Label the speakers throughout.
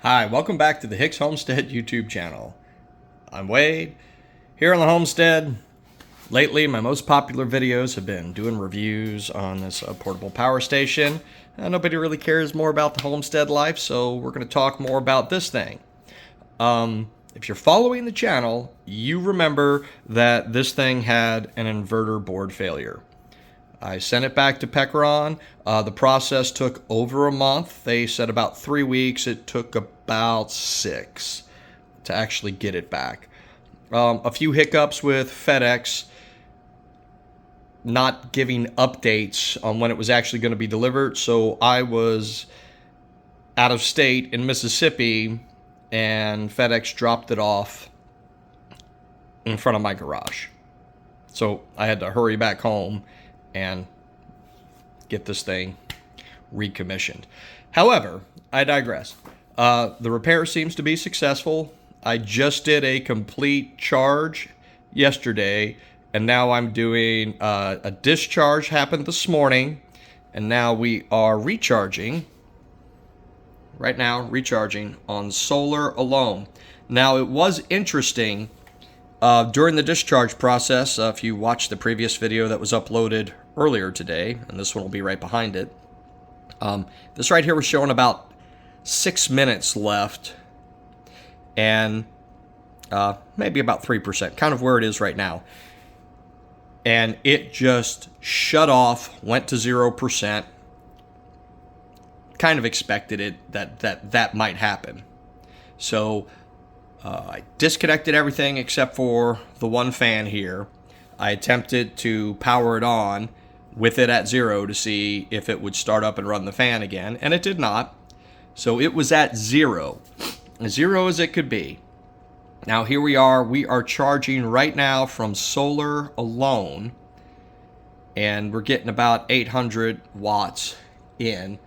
Speaker 1: Hi, welcome back to the Hicks Homestead YouTube channel. I'm Wade, here on the homestead. Lately, my most popular videos have been doing reviews on this portable power station. Nobody really cares more about the homestead life, so we're going to talk more about this thing. If you're following the channel, you remember that this thing had an inverter board failure. I sent it back to Pecron. The process took over a month. They said about 3 weeks. It took about 6 to actually get it back. A few hiccups with FedEx not giving updates on when it was actually going to be delivered. So I was out of state in Mississippi, and FedEx dropped it off in front of my garage. So I had to hurry back home and get this thing recommissioned. However, I digress. The repair seems to be successful. I just did a complete charge yesterday, and now I'm doing a discharge happened this morning, and now we are recharging. Right now, recharging on solar alone. Now, it was interesting during the discharge process. If you watched the previous video that was uploaded earlier today, and this one will be right behind it, this right here was showing about 6 minutes left, and maybe about 3%, kind of where it is right now. And it just shut off, went to 0%. Kind of expected it that might happen. So I disconnected everything except for the one fan here. I attempted to power it on with it at 0 to see if it would start up and run the fan again, and it did not. So it was at 0, as 0 as it could be. Now here we are charging right now from solar alone, and we're getting about 800 watts in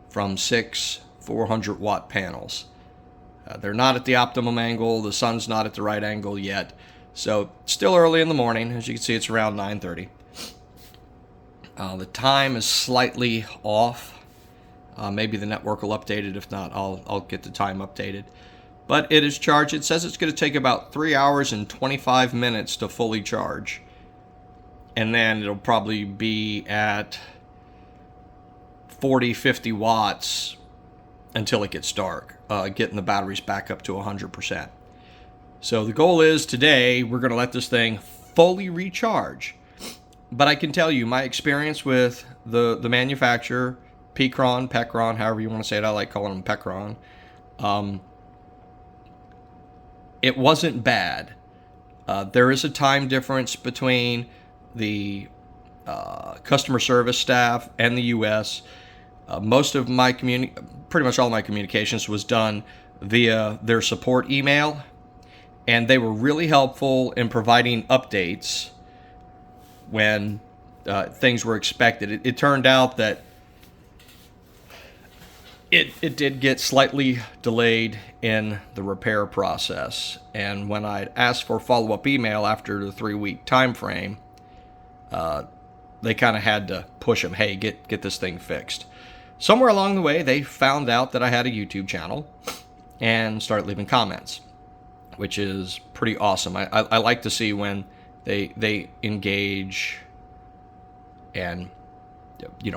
Speaker 1: from 6 400-watt panels. They're not at the optimum angle. The sun's not at the right angle yet. So still early in the morning. As you can see, it's around 9:30. The time is slightly off. Maybe the network will update it. If not, I'll get the time updated. But it is charged. It says it's going to take about 3 hours and 25 minutes to fully charge. And then it'll probably be at 40, 50 watts until it gets dark, getting the batteries back up to 100%. So the goal is today we're going to let this thing fully recharge. But I can tell you my experience with the manufacturer, Pecron, however you want to say it. I like calling them Pecron. It wasn't bad. There is a time difference between the customer service staff and the U.S. Most of my pretty much all my communications was done via their support email, and they were really helpful in providing updates when things were expected. It turned out that it did get slightly delayed in the repair process, and when I asked for follow-up email after the 3-week time frame, they kind of had to push them, hey, get this thing fixed. Somewhere along the way, they found out that I had a YouTube channel and started leaving comments, which is pretty awesome. I like to see when they engage and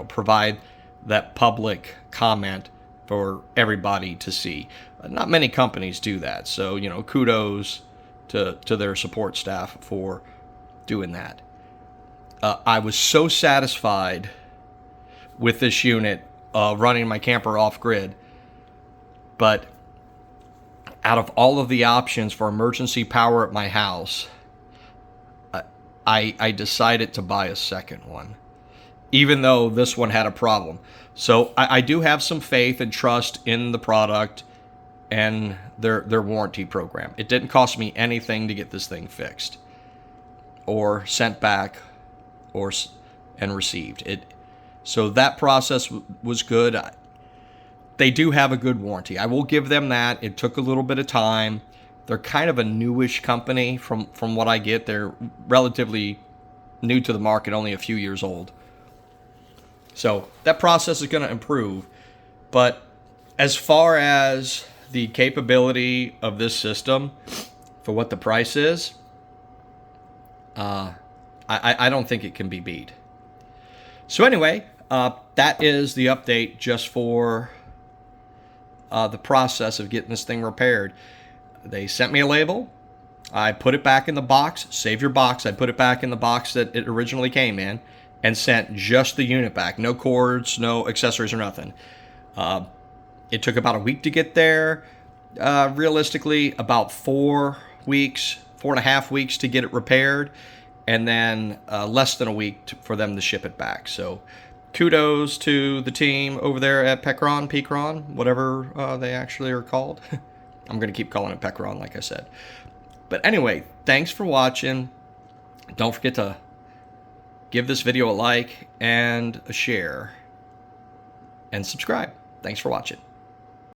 Speaker 1: provide that public comment for everybody to see. Not many companies do that, so kudos to their support staff for doing that. I was so satisfied with this unit running my camper off-grid, but out of all of the options for emergency power at my house, I decided to buy a second one, even though this one had a problem. So I do have some faith and trust in the product and their warranty program. It didn't cost me anything to get this thing fixed or sent back and received. So that process was good. They do have a good warranty. I will give them that. It took a little bit of time. They're kind of a newish company from what I get. They're relatively new to the market, only a few years old. So that process is going to improve. But as far as the capability of this system for what the price is, I don't think it can be beat. So anyway, that is the update just for the process of getting this thing repaired. They sent me a label. I put it back in the box. Save your box. I put it back in the box that it originally came in and sent just the unit back. No cords, no accessories or nothing. It took about a week to get there. Realistically, about 4 weeks, 4.5 weeks to get it repaired, and then less than a week for them to ship it back. So kudos to the team over there at Pecron, whatever they actually are called. I'm going to keep calling it Pecron, like I said. But anyway, thanks for watching. Don't forget to give this video a like and a share and subscribe. Thanks for watching.